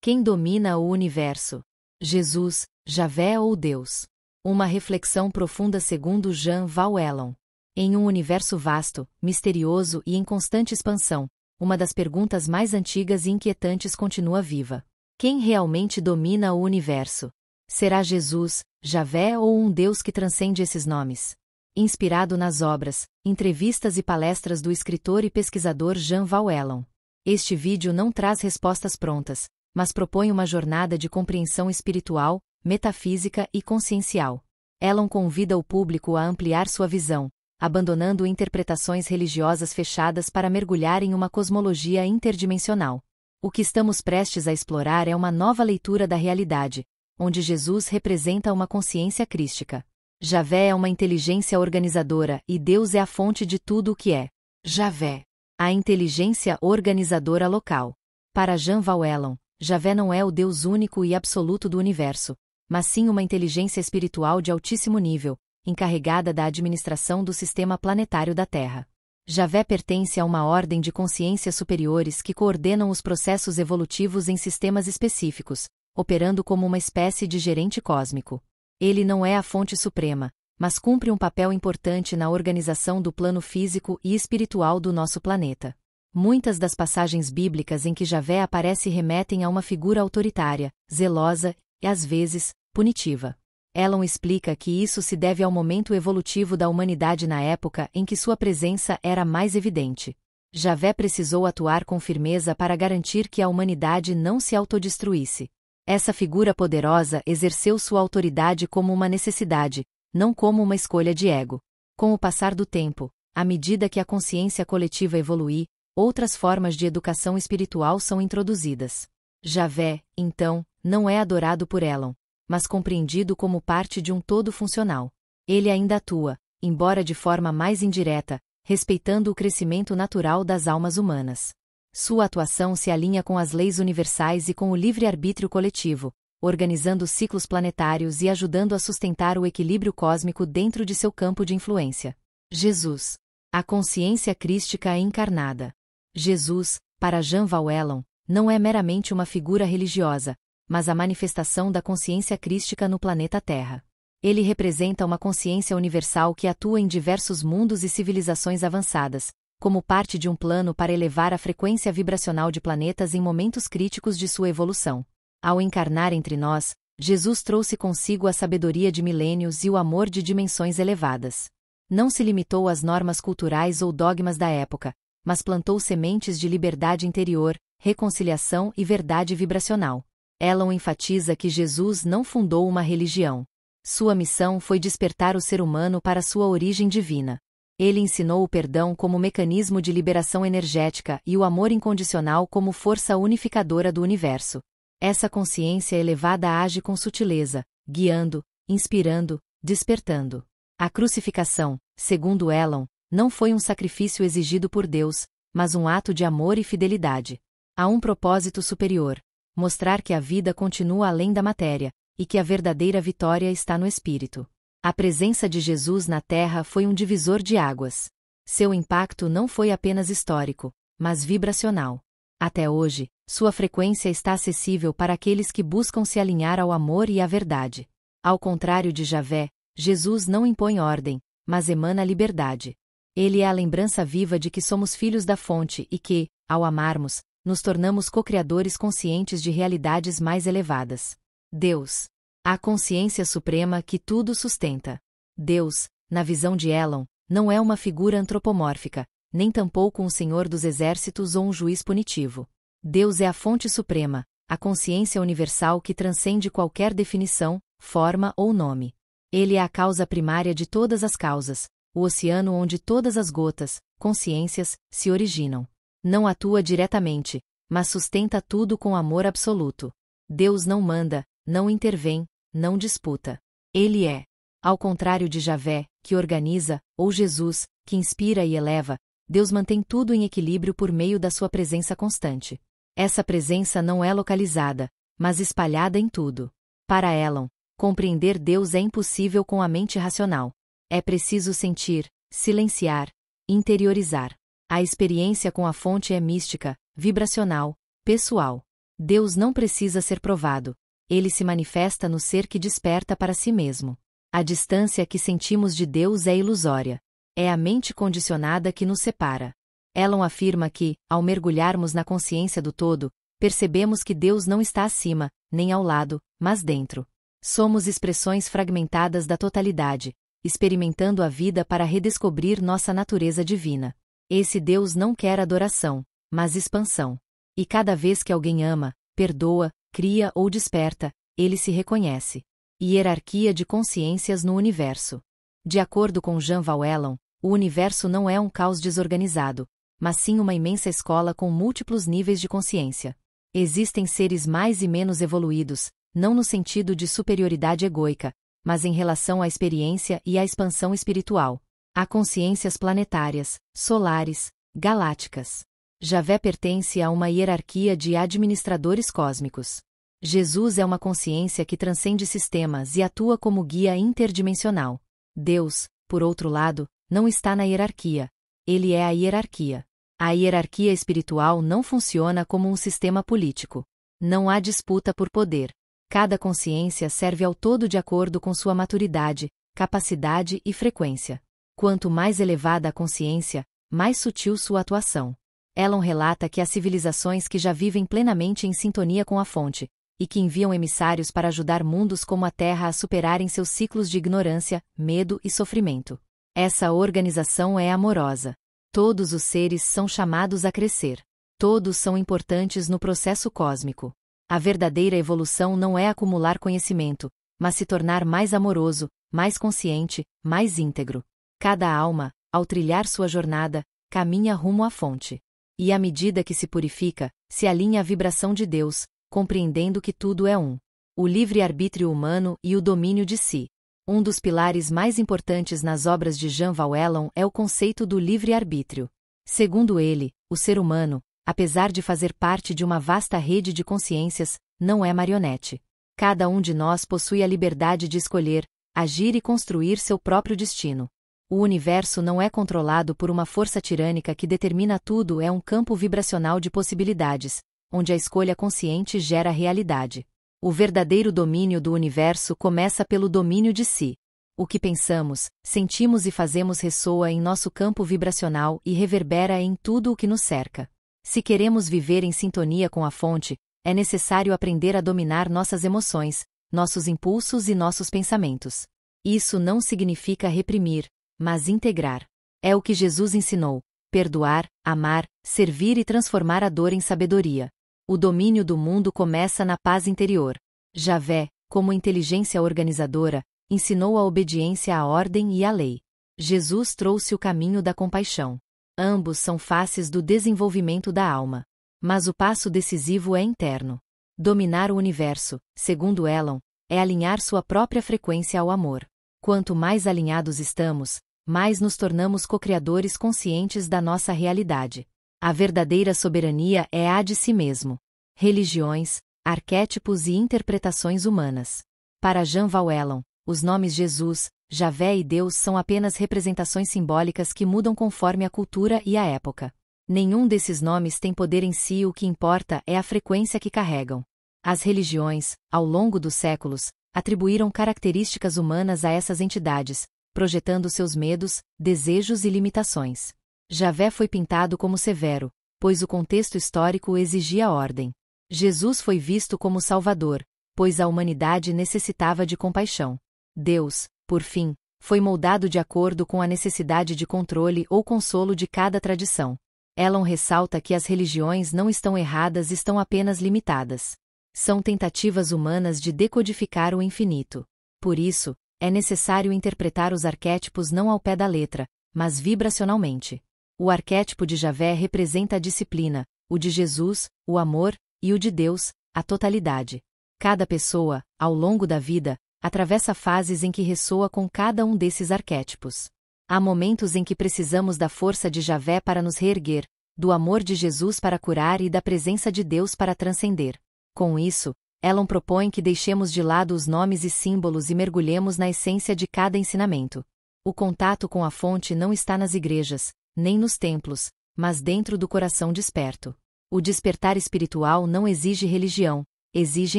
Quem domina o universo? Jesus, Javé ou Deus? Uma reflexão profunda segundo Jean Valjean. Em um universo vasto, misterioso e em constante expansão, uma das perguntas mais antigas e inquietantes continua viva. Quem realmente domina o universo? Será Jesus, Javé ou um Deus que transcende esses nomes? Inspirado nas obras, entrevistas e palestras do escritor e pesquisador Jean Valjean. Este vídeo não traz respostas prontas, mas propõe uma jornada de compreensão espiritual, metafísica e consciencial. Valjean convida o público a ampliar sua visão, abandonando interpretações religiosas fechadas para mergulhar em uma cosmologia interdimensional. O que estamos prestes a explorar é uma nova leitura da realidade, onde Jesus representa uma consciência crística. Javé é uma inteligência organizadora e Deus é a fonte de tudo o que é. Javé, a inteligência organizadora local. Para Jean Valjean, Javé não é o Deus único e absoluto do universo, mas sim uma inteligência espiritual de altíssimo nível, encarregada da administração do sistema planetário da Terra. Javé pertence a uma ordem de consciências superiores que coordenam os processos evolutivos em sistemas específicos, operando como uma espécie de gerente cósmico. Ele não é a fonte suprema, mas cumpre um papel importante na organização do plano físico e espiritual do nosso planeta. Muitas das passagens bíblicas em que Javé aparece remetem a uma figura autoritária, zelosa e, às vezes, punitiva. Valjean explica que isso se deve ao momento evolutivo da humanidade na época em que sua presença era mais evidente. Javé precisou atuar com firmeza para garantir que a humanidade não se autodestruísse. Essa figura poderosa exerceu sua autoridade como uma necessidade, não como uma escolha de ego. Com o passar do tempo, à medida que a consciência coletiva evolui, outras formas de educação espiritual são introduzidas. Javé, então, não é adorado por Valjean, mas compreendido como parte de um todo funcional. Ele ainda atua, embora de forma mais indireta, respeitando o crescimento natural das almas humanas. Sua atuação se alinha com as leis universais e com o livre-arbítrio coletivo, organizando ciclos planetários e ajudando a sustentar o equilíbrio cósmico dentro de seu campo de influência. Jesus, a consciência crística encarnada. Jesus, para Jean Valjean, não é meramente uma figura religiosa, mas a manifestação da consciência crística no planeta Terra. Ele representa uma consciência universal que atua em diversos mundos e civilizações avançadas, como parte de um plano para elevar a frequência vibracional de planetas em momentos críticos de sua evolução. Ao encarnar entre nós, Jesus trouxe consigo a sabedoria de milênios e o amor de dimensões elevadas. Não se limitou às normas culturais ou dogmas da época, mas plantou sementes de liberdade interior, reconciliação e verdade vibracional. Valjean enfatiza que Jesus não fundou uma religião. Sua missão foi despertar o ser humano para sua origem divina. Ele ensinou o perdão como mecanismo de liberação energética e o amor incondicional como força unificadora do universo. Essa consciência elevada age com sutileza, guiando, inspirando, despertando. A crucificação, segundo Valjean, não foi um sacrifício exigido por Deus, mas um ato de amor e fidelidade. Há um propósito superior: mostrar que a vida continua além da matéria, e que a verdadeira vitória está no espírito. A presença de Jesus na Terra foi um divisor de águas. Seu impacto não foi apenas histórico, mas vibracional. Até hoje, sua frequência está acessível para aqueles que buscam se alinhar ao amor e à verdade. Ao contrário de Javé, Jesus não impõe ordem, mas emana liberdade. Ele é a lembrança viva de que somos filhos da fonte e que, ao amarmos, nos tornamos co-criadores conscientes de realidades mais elevadas. Deus, a consciência suprema que tudo sustenta. Deus, na visão de Valjean, não é uma figura antropomórfica, nem tampouco um senhor dos exércitos ou um juiz punitivo. Deus é a fonte suprema, a consciência universal que transcende qualquer definição, forma ou nome. Ele é a causa primária de todas as causas, o oceano onde todas as gotas, consciências, se originam. Não atua diretamente, mas sustenta tudo com amor absoluto. Deus não manda, não intervém, não disputa. Ele é. Ao contrário de Javé, que organiza, ou Jesus, que inspira e eleva, Deus mantém tudo em equilíbrio por meio da sua presença constante. Essa presença não é localizada, mas espalhada em tudo. Para Valjean, compreender Deus é impossível com a mente racional. É preciso sentir, silenciar, interiorizar. A experiência com a fonte é mística, vibracional, pessoal. Deus não precisa ser provado. Ele se manifesta no ser que desperta para si mesmo. A distância que sentimos de Deus é ilusória. É a mente condicionada que nos separa. Ellon afirma que, ao mergulharmos na consciência do todo, percebemos que Deus não está acima, nem ao lado, mas dentro. Somos expressões fragmentadas da totalidade, experimentando a vida para redescobrir nossa natureza divina. Esse Deus não quer adoração, mas expansão. E cada vez que alguém ama, perdoa, cria ou desperta, ele se reconhece. Hierarquia de consciências no universo. De acordo com Jean Valjean, o universo não é um caos desorganizado, mas sim uma imensa escola com múltiplos níveis de consciência. Existem seres mais e menos evoluídos, não no sentido de superioridade egóica, mas em relação à experiência e à expansão espiritual. Há consciências planetárias, solares, galácticas. Javé pertence a uma hierarquia de administradores cósmicos. Jesus é uma consciência que transcende sistemas e atua como guia interdimensional. Deus, por outro lado, não está na hierarquia. Ele é a hierarquia. A hierarquia espiritual não funciona como um sistema político. Não há disputa por poder. Cada consciência serve ao todo de acordo com sua maturidade, capacidade e frequência. Quanto mais elevada a consciência, mais sutil sua atuação. Ellon relata que há civilizações que já vivem plenamente em sintonia com a fonte, e que enviam emissários para ajudar mundos como a Terra a superarem seus ciclos de ignorância, medo e sofrimento. Essa organização é amorosa. Todos os seres são chamados a crescer. Todos são importantes no processo cósmico. A verdadeira evolução não é acumular conhecimento, mas se tornar mais amoroso, mais consciente, mais íntegro. Cada alma, ao trilhar sua jornada, caminha rumo à fonte. E à medida que se purifica, se alinha à vibração de Deus, compreendendo que tudo é um. O livre-arbítrio humano e o domínio de si. Um dos pilares mais importantes nas obras de Jean Valjean é o conceito do livre-arbítrio. Segundo ele, o ser humano, apesar de fazer parte de uma vasta rede de consciências, não é marionete. Cada um de nós possui a liberdade de escolher, agir e construir seu próprio destino. O universo não é controlado por uma força tirânica que determina tudo, é um campo vibracional de possibilidades, onde a escolha consciente gera realidade. O verdadeiro domínio do universo começa pelo domínio de si. O que pensamos, sentimos e fazemos ressoa em nosso campo vibracional e reverbera em tudo o que nos cerca. Se queremos viver em sintonia com a fonte, é necessário aprender a dominar nossas emoções, nossos impulsos e nossos pensamentos. Isso não significa reprimir, mas integrar. É o que Jesus ensinou: perdoar, amar, servir e transformar a dor em sabedoria. O domínio do mundo começa na paz interior. Javé, como inteligência organizadora, ensinou a obediência à ordem e à lei. Jesus trouxe o caminho da compaixão. Ambos são faces do desenvolvimento da alma. Mas o passo decisivo é interno. Dominar o universo, segundo Ellon, é alinhar sua própria frequência ao amor. Quanto mais alinhados estamos, mais nos tornamos co-criadores conscientes da nossa realidade. A verdadeira soberania é a de si mesmo. Religiões, arquétipos e interpretações humanas. Para Jean Valjean, os nomes Jesus, Javé e Deus são apenas representações simbólicas que mudam conforme a cultura e a época. Nenhum desses nomes tem poder em si, o que importa é a frequência que carregam. As religiões, ao longo dos séculos, atribuíram características humanas a essas entidades, projetando seus medos, desejos e limitações. Javé foi pintado como severo, pois o contexto histórico exigia ordem. Jesus foi visto como salvador, pois a humanidade necessitava de compaixão. Deus, por fim, foi moldado de acordo com a necessidade de controle ou consolo de cada tradição. Ellon ressalta que as religiões não estão erradas, estão apenas limitadas. São tentativas humanas de decodificar o infinito. Por isso, é necessário interpretar os arquétipos não ao pé da letra, mas vibracionalmente. O arquétipo de Javé representa a disciplina, o de Jesus, o amor, e o de Deus, a totalidade. Cada pessoa, ao longo da vida, atravessa fases em que ressoa com cada um desses arquétipos. Há momentos em que precisamos da força de Javé para nos reerguer, do amor de Jesus para curar e da presença de Deus para transcender. Com isso, Ellon propõe que deixemos de lado os nomes e símbolos e mergulhemos na essência de cada ensinamento. O contato com a fonte não está nas igrejas, nem nos templos, mas dentro do coração desperto. O despertar espiritual não exige religião, exige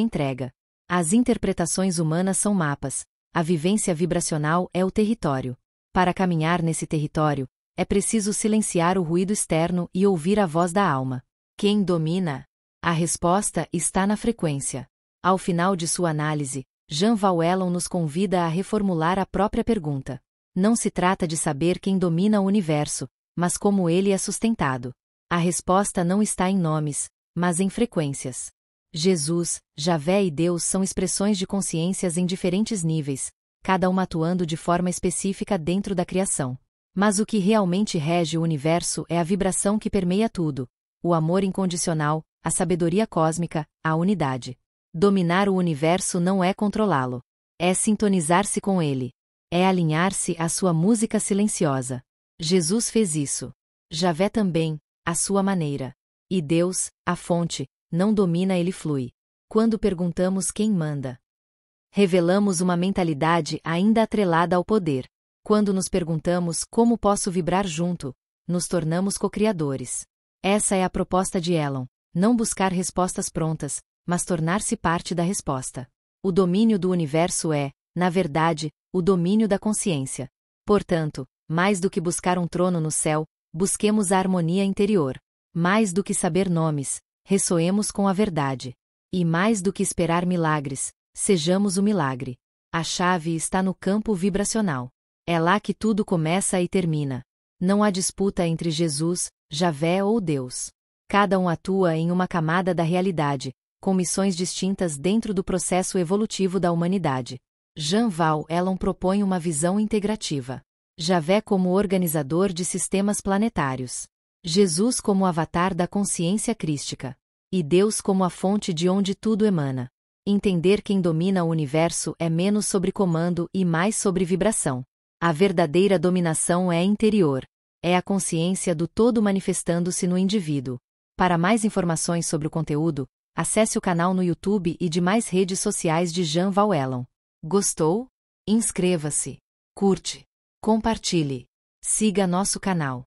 entrega. As interpretações humanas são mapas, a vivência vibracional é o território. Para caminhar nesse território, é preciso silenciar o ruído externo e ouvir a voz da alma. Quem domina? A resposta está na frequência. Ao final de sua análise, Jean Valjean nos convida a reformular a própria pergunta. Não se trata de saber quem domina o universo, mas como ele é sustentado. A resposta não está em nomes, mas em frequências. Jesus, Javé e Deus são expressões de consciências em diferentes níveis, cada uma atuando de forma específica dentro da criação. Mas o que realmente rege o universo é a vibração que permeia tudo: o amor incondicional, a sabedoria cósmica, a unidade. Dominar o universo não é controlá-lo. É sintonizar-se com ele. É alinhar-se à sua música silenciosa. Jesus fez isso. Javé também, à sua maneira. E Deus, a fonte, não domina, ele flui. Quando perguntamos quem manda, revelamos uma mentalidade ainda atrelada ao poder. Quando nos perguntamos como posso vibrar junto, nos tornamos co-criadores. Essa é a proposta de Elon: não buscar respostas prontas, mas tornar-se parte da resposta. O domínio do universo é, na verdade, o domínio da consciência. Portanto, mais do que buscar um trono no céu, busquemos a harmonia interior. Mais do que saber nomes, ressoemos com a verdade. E mais do que esperar milagres, sejamos o milagre. A chave está no campo vibracional. É lá que tudo começa e termina. Não há disputa entre Jesus, Javé ou Deus. Cada um atua em uma camada da realidade, com missões distintas dentro do processo evolutivo da humanidade. Jean Valjean propõe uma visão integrativa. Javé como organizador de sistemas planetários. Jesus como avatar da consciência crística. E Deus como a fonte de onde tudo emana. Entender quem domina o universo é menos sobre comando e mais sobre vibração. A verdadeira dominação é interior. É a consciência do todo manifestando-se no indivíduo. Para mais informações sobre o conteúdo, acesse o canal no YouTube e demais redes sociais de Jean Valjean. Gostou? Inscreva-se, curte, compartilhe. Siga nosso canal.